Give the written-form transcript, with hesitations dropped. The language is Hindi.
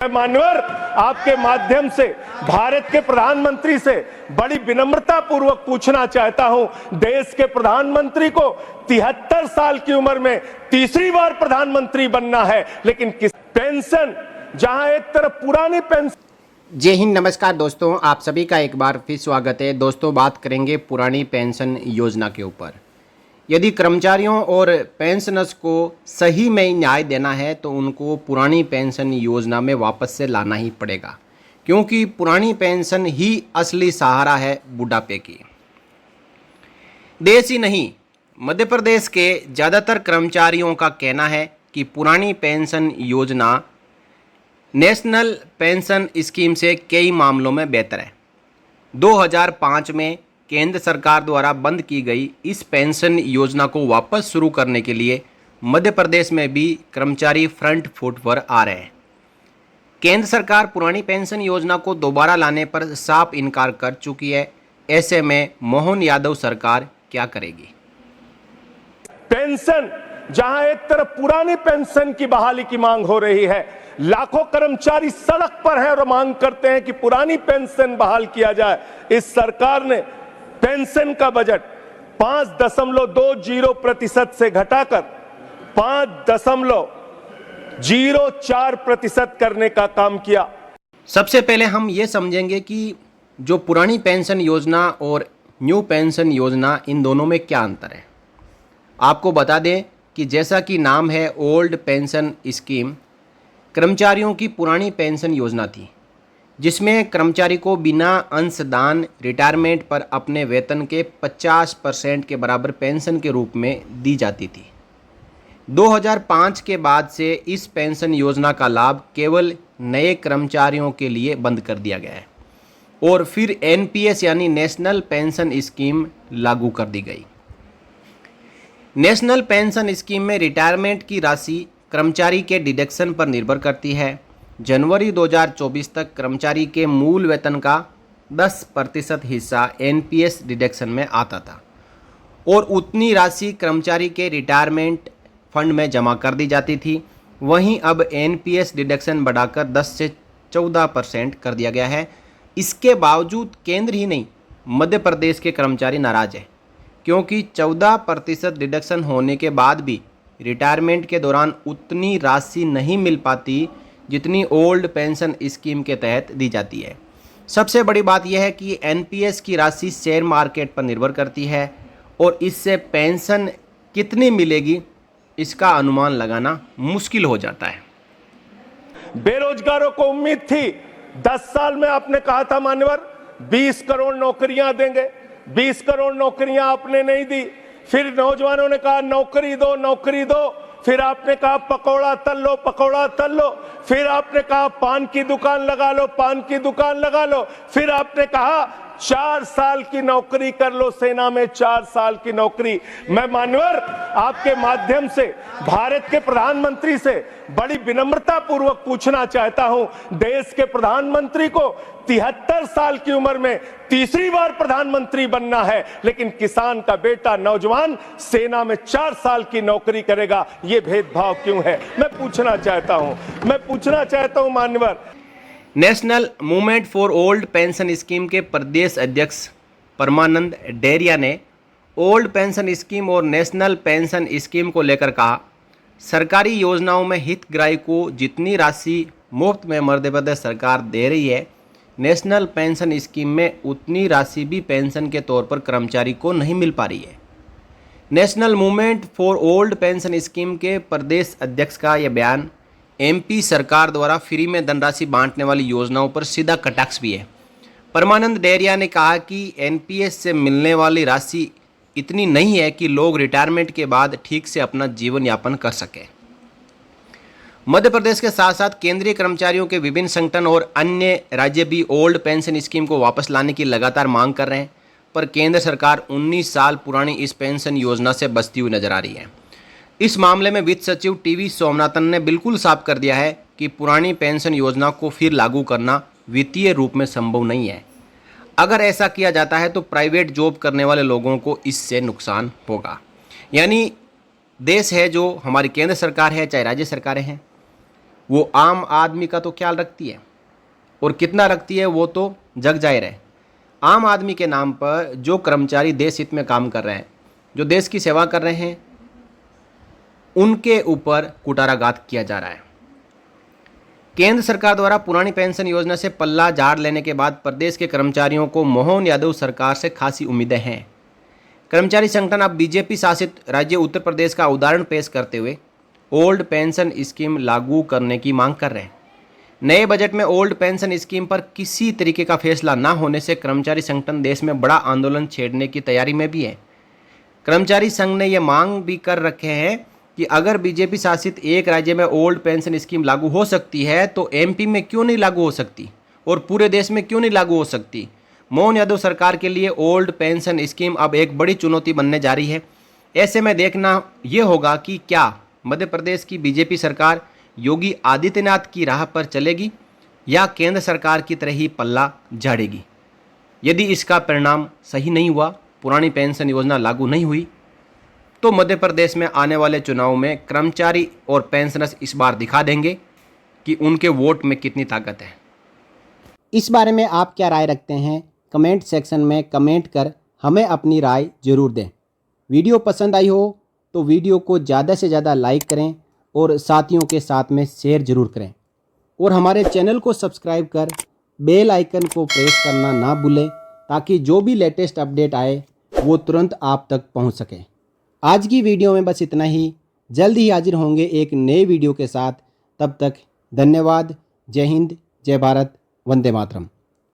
मान्यवर, आपके माध्यम से भारत के प्रधानमंत्री से बड़ी विनम्रता पूर्वक पूछना चाहता हूं, देश के प्रधानमंत्री को 73 साल की उम्र में तीसरी बार प्रधानमंत्री बनना है, लेकिन किस पेंशन, जहां एक तरफ पुरानी पेंशन। जय हिंद, नमस्कार दोस्तों, आप सभी का एक बार फिर स्वागत है। दोस्तों, बात करेंगे पुरानी पेंशन योजना के ऊपर। यदि कर्मचारियों और पेंशनर्स को सही में न्याय देना है तो उनको पुरानी पेंशन योजना में वापस से लाना ही पड़ेगा, क्योंकि पुरानी पेंशन ही असली सहारा है बुढ़ापे की। देश ही नहीं, मध्य प्रदेश के ज़्यादातर कर्मचारियों का कहना है कि पुरानी पेंशन योजना नेशनल पेंशन स्कीम से कई मामलों में बेहतर है। 2005 में केंद्र सरकार द्वारा बंद की गई इस पेंशन योजना को वापस शुरू करने के लिए मध्य प्रदेश में भी कर्मचारी फ्रंट फुट पर आ रहे हैं। केंद्र सरकार पुरानी पेंशन योजना को दोबारा लाने पर साफ इनकार कर चुकी है। ऐसे में मोहन यादव सरकार क्या करेगी? पेंशन, जहां एक तरफ पुरानी पेंशन की बहाली की मांग हो रही है, लाखों कर्मचारी सड़क पर हैं और मांग करते हैं कि पुरानी पेंशन बहाल किया जाए। इस सरकार ने पेंशन का बजट 5.20% से घटाकर 5.04% करने का काम किया। सबसे पहले हम ये समझेंगे कि जो पुरानी पेंशन योजना और न्यू पेंशन योजना, इन दोनों में क्या अंतर है। आपको बता दें कि जैसा कि नाम है, ओल्ड पेंशन स्कीम कर्मचारियों की पुरानी पेंशन योजना थी, जिसमें कर्मचारी को बिना अंशदान रिटायरमेंट पर अपने वेतन के 50% के बराबर पेंशन के रूप में दी जाती थी। 2005 के बाद से इस पेंशन योजना का लाभ केवल नए कर्मचारियों के लिए बंद कर दिया गया है और फिर एनपीएस यानी नेशनल पेंशन स्कीम लागू कर दी गई। नेशनल पेंशन स्कीम में रिटायरमेंट की राशि कर्मचारी के डिडक्शन पर निर्भर करती है। जनवरी 2024 तक कर्मचारी के मूल वेतन का 10% हिस्सा एनपीएस डिडक्शन में आता था और उतनी राशि कर्मचारी के रिटायरमेंट फंड में जमा कर दी जाती थी। वहीं अब एनपीएस डिडक्शन बढ़ाकर 10 से 14% कर दिया गया है। इसके बावजूद केंद्र ही नहीं, मध्य प्रदेश के कर्मचारी नाराज है, क्योंकि 14% डिडक्शन होने के बाद भी रिटायरमेंट के दौरान उतनी राशि नहीं मिल पाती जितनी ओल्ड पेंशन स्कीम के तहत दी जाती है। सबसे बड़ी बात यह है कि एनपीएस की राशि शेयर मार्केट पर निर्भर करती है और इससे पेंशन कितनी मिलेगी इसका अनुमान लगाना मुश्किल हो जाता है। बेरोजगारों को उम्मीद थी, 10 साल में आपने कहा था मान्यवर 20 करोड़ नौकरियां देंगे, 20 करोड़ नौकरियां आपने नहीं दी। फिर नौजवानों ने कहा नौकरी दो, नौकरी दो। फिर आपने कहा पकौड़ा तल लो, पकौड़ा तल लो। फिर आपने कहा पान की दुकान लगा लो, पान की दुकान लगा लो। फिर आपने कहा 4 साल की नौकरी कर लो, सेना में 4 साल की नौकरी। मैं मान्यवर, आपके माध्यम से भारत के प्रधानमंत्री से बड़ी विनम्रता पूर्वक पूछना चाहता हूं, देश के प्रधानमंत्री को 73 साल की उम्र में तीसरी बार प्रधानमंत्री बनना है, लेकिन किसान का बेटा नौजवान सेना में 4 साल की नौकरी करेगा। ये भेदभाव क्यों है? मैं पूछना चाहता हूं मान्यवर। National movement for old pension scheme के प्रदेश अध्यक्ष परमानंद डेरिया ने ओल्ड पेंशन स्कीम और नेशनल पेंशन स्कीम को लेकर कहा, सरकारी योजनाओं में हितग्राही को जितनी राशि मुफ्त में मध्य प्रदेश सरकार दे रही है, नेशनल पेंशन स्कीम में उतनी राशि भी पेंशन के तौर पर कर्मचारी को नहीं मिल पा रही है। National movement for old pension scheme के प्रदेश अध्यक्ष का यह बयान एमपी सरकार द्वारा फ्री में धनराशि बांटने वाली योजनाओं पर सीधा कटाक्ष भी है। परमानंद डेरिया ने कहा कि एनपीएस से मिलने वाली राशि इतनी नहीं है कि लोग रिटायरमेंट के बाद ठीक से अपना जीवन यापन कर सकें। मध्य प्रदेश के साथ साथ केंद्रीय कर्मचारियों के विभिन्न संगठन और अन्य राज्य भी ओल्ड पेंशन स्कीम को वापस लाने की लगातार मांग कर रहे हैं, पर केंद्र सरकार 19 साल पुरानी इस पेंशन योजना से बचती हुई नजर आ रही है। इस मामले में वित्त सचिव टीवी सोमनाथन ने बिल्कुल साफ कर दिया है कि पुरानी पेंशन योजना को फिर लागू करना वित्तीय रूप में संभव नहीं है। अगर ऐसा किया जाता है तो प्राइवेट जॉब करने वाले लोगों को इससे नुकसान होगा। यानी देश है जो हमारी केंद्र सरकार है, चाहे राज्य सरकारें हैं, वो आम आदमी का तो ख्याल रखती है, और कितना रखती है वो तो जग जाहिर है। आम आदमी के नाम पर जो कर्मचारी देश हित में काम कर रहे हैं, जो देश की सेवा कर रहे हैं, उनके ऊपर कुठाराघात किया जा रहा है। केंद्र सरकार द्वारा पुरानी पेंशन योजना से पल्ला झाड़ लेने के बाद प्रदेश के कर्मचारियों को मोहन यादव सरकार से खासी उम्मीदें हैं। कर्मचारी संगठन अब बीजेपी शासित राज्य उत्तर प्रदेश का उदाहरण पेश करते हुए ओल्ड पेंशन स्कीम लागू करने की मांग कर रहे हैं। नए बजट में ओल्ड पेंशन स्कीम पर किसी तरीके का फैसला न होने से कर्मचारी संगठन देश में बड़ा आंदोलन छेड़ने की तैयारी में भी है। कर्मचारी संघ ने यह मांग भी कर रखे हैं कि अगर बीजेपी शासित एक राज्य में ओल्ड पेंशन स्कीम लागू हो सकती है तो एमपी में क्यों नहीं लागू हो सकती, और पूरे देश में क्यों नहीं लागू हो सकती। मोहन यादव सरकार के लिए ओल्ड पेंशन स्कीम अब एक बड़ी चुनौती बनने जा रही है। ऐसे में देखना यह होगा कि क्या मध्य प्रदेश की बीजेपी सरकार योगी आदित्यनाथ की राह पर चलेगी या केंद्र सरकार की तरह ही पल्ला झाड़ेगी। यदि इसका परिणाम सही नहीं हुआ, पुरानी पेंशन योजना लागू नहीं हुई, तो मध्य प्रदेश में आने वाले चुनाव में कर्मचारी और पेंशनर्स इस बार दिखा देंगे कि उनके वोट में कितनी ताकत है। इस बारे में आप क्या राय रखते हैं? कमेंट सेक्शन में कमेंट कर हमें अपनी राय जरूर दें। वीडियो पसंद आई हो तो वीडियो को ज़्यादा से ज़्यादा लाइक करें और साथियों के साथ में शेयर जरूर करें, और हमारे चैनल को सब्सक्राइब कर बेल आइकन को प्रेस करना ना भूलें ताकि जो भी लेटेस्ट अपडेट आए वो तुरंत आप तक पहुंच सके। आज की वीडियो में बस इतना ही। जल्द ही हाजिर होंगे एक नए वीडियो के साथ। तब तक धन्यवाद। जय हिंद, जय भारत, वंदे मातरम।